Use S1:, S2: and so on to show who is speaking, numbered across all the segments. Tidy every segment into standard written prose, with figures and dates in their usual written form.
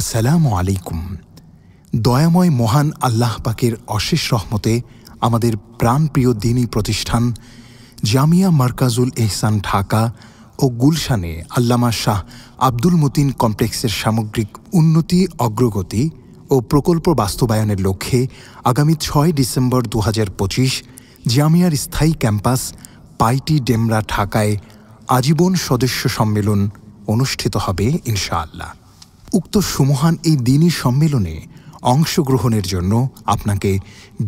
S1: আসসালামু আলাইকুম। দয়াময় মহান আল্লাহ পাকের অশেষ রহমতে আমাদের প্রাণপ্রিয় দ্বীনী প্রতিষ্ঠান জামিয়া মারকাজুল এহসান ঢাকা ও গুলশানে আল্লামা শাহ আব্দুল মতিন কমপ্লেক্সের সামগ্রিক উন্নতি, অগ্রগতি ও প্রকল্প বাস্তবায়নের লক্ষ্যে আগামী ৬ ডিসেম্বর ২০২৫ জামিয়ার স্থায়ী ক্যাম্পাস পাইটি ডেমরা ঢাকায় আজীবন সদস্য সম্মেলন অনুষ্ঠিত হবে ইনশাআল্লাহ। উক্ত সুমহান এই দ্বীনী সম্মেলনে অংশগ্রহণের জন্য আপনাকে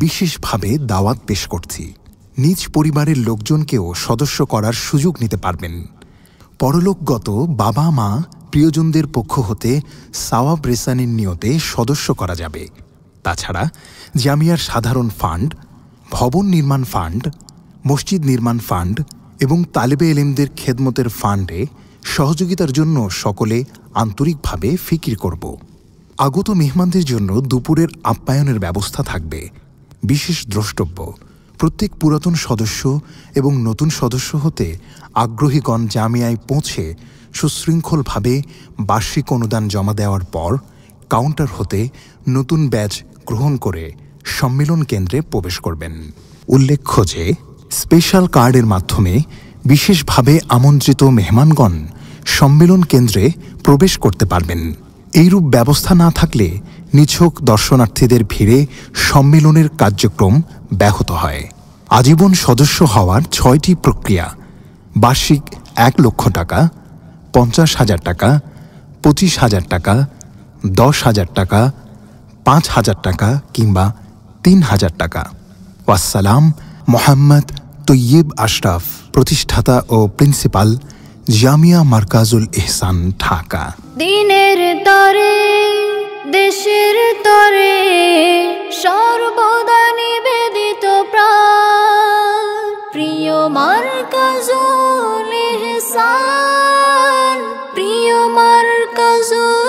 S1: বিশেষভাবে দাওয়াত পেশ করছি। নিজ পরিবারের লোকজনকেও সদস্য করার সুযোগ নিতে পারবেন। পরলোকগত বাবা মা প্রিয়জনদের পক্ষ হতে সাওয়াব রেসানির নিয়তে সদস্য করা যাবে। তাছাড়া জামিয়ার সাধারণ ফান্ড, ভবন নির্মাণ ফান্ড, মসজিদ নির্মাণ ফান্ড এবং তালেবে এলেমদের খেদমতের ফান্ডে সহযোগিতার জন্য সকলে আন্তরিকভাবে ফিকির করব। আগত মেহমানদের জন্য দুপুরের আপ্যায়নের ব্যবস্থা থাকবে। বিশেষ দ্রষ্টব্য, প্রত্যেক পুরাতন সদস্য এবং নতুন সদস্য হতে আগ্রহীগণ জামিয়ায় পৌঁছে সুশৃঙ্খলভাবে বার্ষিক অনুদান জমা দেওয়ার পর কাউন্টার হতে নতুন ব্যাচ গ্রহণ করে সম্মেলন কেন্দ্রে প্রবেশ করবেন। উল্লেখ্য যে স্পেশাল কার্ডের মাধ্যমে বিশেষভাবে আমন্ত্রিত মেহমানগণ সম্মেলন কেন্দ্রে প্রবেশ করতে পারবেন। এইরূপ ব্যবস্থা না থাকলে নিছক দর্শনার্থীদের ভিড়ে সম্মেলনের কার্যক্রম ব্যাহত হয়। আজীবন সদস্য হওয়ার ৬টি প্রক্রিয়া: বার্ষিক ১ লক্ষ টাকা, ৫০,০০০ টাকা, ২৫,০০০ টাকা, ১০,০০০ টাকা, ৫,০০০ টাকা কিংবা ৩,০০০ টাকা। ওয়াসসালাম। মোহাম্মদ তৈয়ব আশরাফ, প্রতিষ্ঠাতা ও প্রিন্সিপাল, জামিয়া মারকাজুল এহসান ঢাকা।
S2: দিনের তরে দেশের তরে সর্বদা নিবেদিত প্রাণ, প্রিয় মারকাজুল এহসান, প্রিয় মারকাজুল